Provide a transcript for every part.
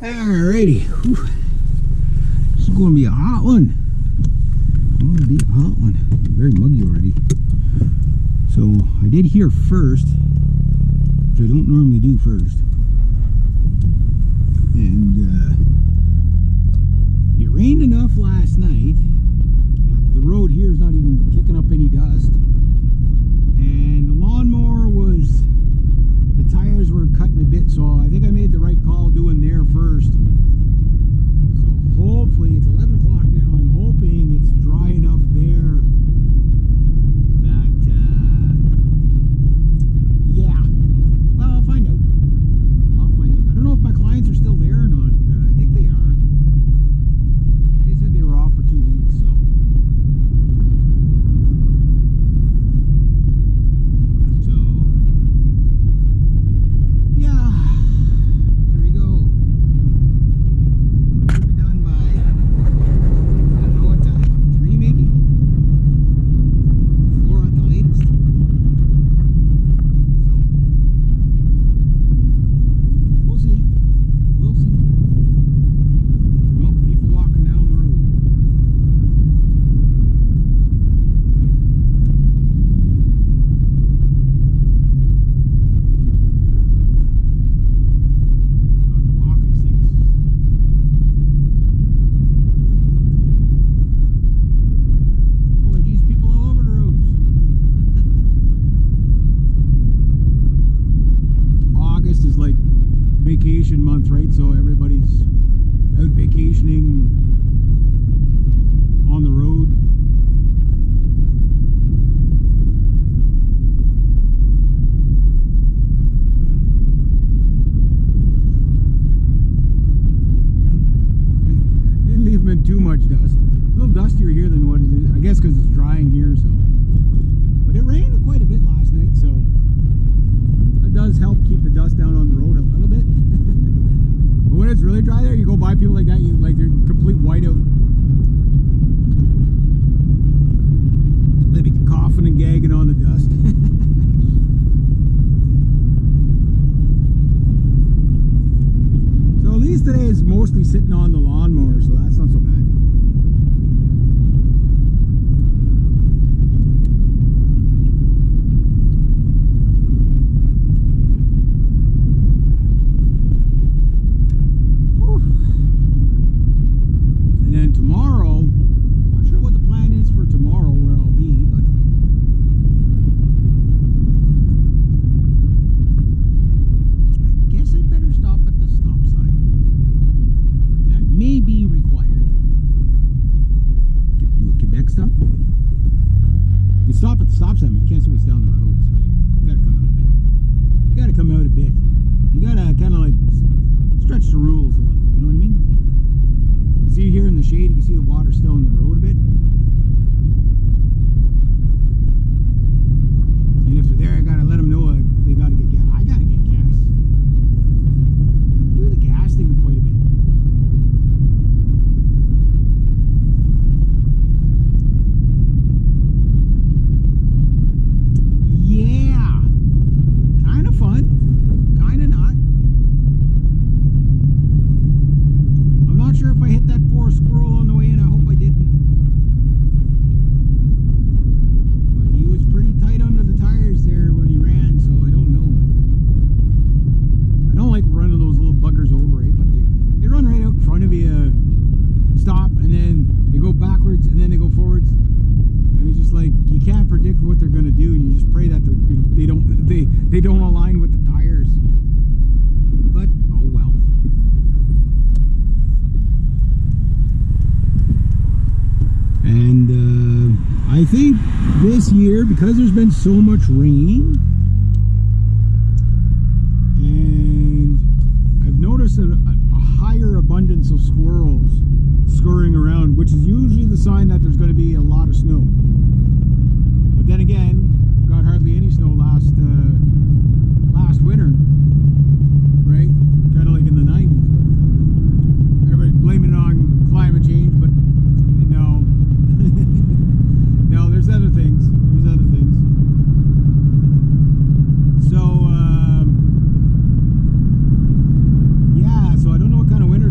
Alrighty, whew. This is going to be a hot one. Very muggy already. So I did hear first, which I don't normally do first, and it rained enough last night. The road here is not even kicking up any dust, and the lawnmower was, the tires were cutting a bit, so I think I made the right call doing there first. So hopefully, it's 11 o'clock now, I'm hoping it's dry enough there that, yeah, well, I'll find out. I don't know if my clients are still there or not. I think they are. They said they were off for 2 weeks, so. Vacation month, right? So everybody's out vacationing on the road. Didn't leave them in too much dust. A little dustier here than what it is, I guess, because it's drying here. So, but it rained quite a bit last night, so that does help keep the dust down on the road a little bit. But when it's really dry there, you go by people like that, you like they're complete whiteout. They'd be coughing and gagging on the dust. So at least today is mostly sitting on the lawnmower, so that's not so bad. Stop at the stop sign, but you can't see what's down the road, so you gotta come out a bit. You gotta come out a bit. You gotta kind of like stretch the rules a little, you know what I mean? See here in the shade, you can see the water still in the road a bit. And if they're there, I gotta let them know they gotta get gas. I gotta get gas. Do the gas thing quite a bit. Stop and then they go backwards and then they go forwards, and it's just like you can't predict what they're going to do, and you just pray that they don't align with the tires. But oh well. And I think this year, because there's been so much rain, and I've noticed a higher abundance of squirrels scurrying around, which is usually the sign that there's going to be a lot of snow. But then again, got hardly any snow last winter, right? Kind of like in the 90s. Everybody's blaming it on climate change, but no. No, there's other things. So, yeah, so I don't know what kind of winter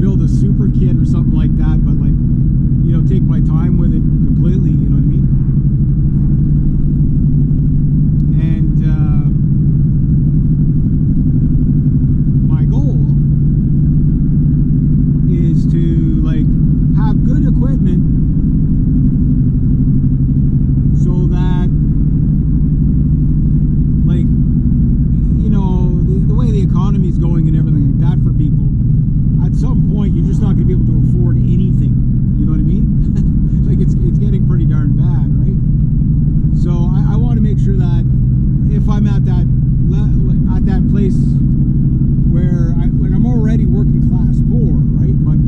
build a super kit or something like that, but like, you know, take my time with it completely, you know what I mean? And my goal is to like have good equipment so that, like, you know, the way the economy is going and everything like that for people, at some point you're just not going to be able to afford anything. You know what I mean? Like it's getting pretty darn bad, right? So I want to make sure that if I'm at that place where I'm already working class poor, right? But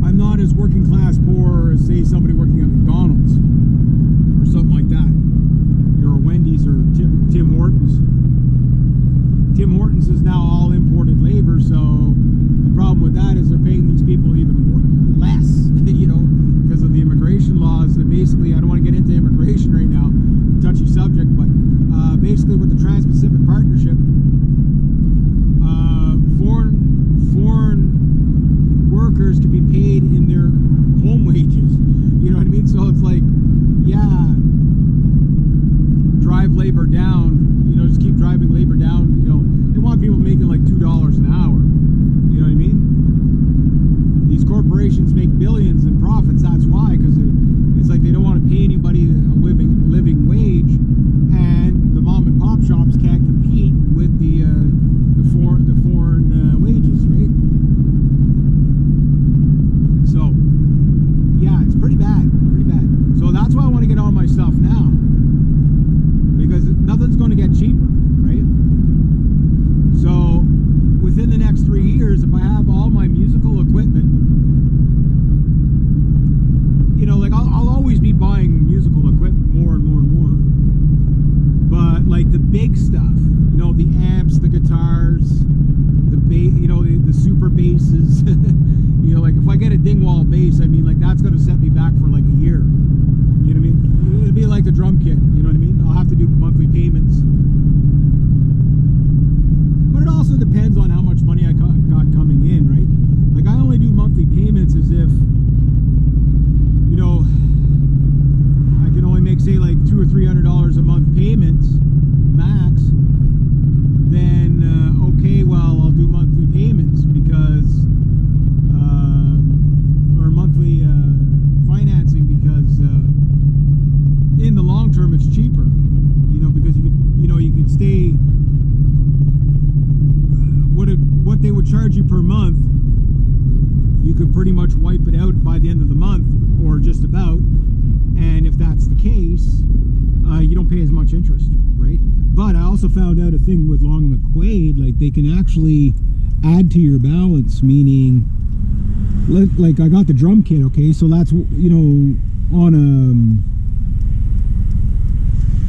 I'm not as working class poor as, say, somebody working at McDonald's or something like that, or Wendy's or Tim Hortons. Tim Hortons is now all imported labor, so the problem with that is they're paying these people even less, you know, because of the immigration laws. That basically, I don't want to get into immigration right now, touchy subject, but basically with the Trans-Pacific Partnership, foreign workers can be paid in their home wages. You know what I mean? So it's like, yeah, drive labor down, you know, just keep driving labor down. You know, they want people making like $2 an hour. You know what I mean? These corporations make billions in profits. That's why, because it's like they don't want to pay anybody a living wage, and the mom and pop shops can't compete with the foreign wages, right? So yeah, it's pretty bad, pretty bad. So that's why I want to get on my stuff now, because nothing's going to get cheaper, right? So within the next 3 years, if I have all my musical equipment, you know, like I'll always be buying musical equipment more and more and more. But like the big stuff, you know, the amps, the guitars, the bass, you know, the super basses. You know, like if I get a Dingwall bass, I mean, like that's going to set me back for like a year. You know what I mean? It'll be like the drum kit. You know what I mean? I'll have to do monthly payments. But it also depends on how much money I got coming in, right? Like I only do monthly payments as if, you know, I can only make, say, like $200 or $300 a month payments max. Then okay, well, I'll do monthly payments because or monthly financing, because in the long term it's cheaper, you know, because you can stay what they would charge you per month, you could pretty much wipe it out by the end of the month, or just about. And if that's the case, you don't pay as much interest, right? But I also found out a thing with Long & McQuaid, like they can actually add to your balance, meaning, like I got the drum kit, okay, so that's, you know, on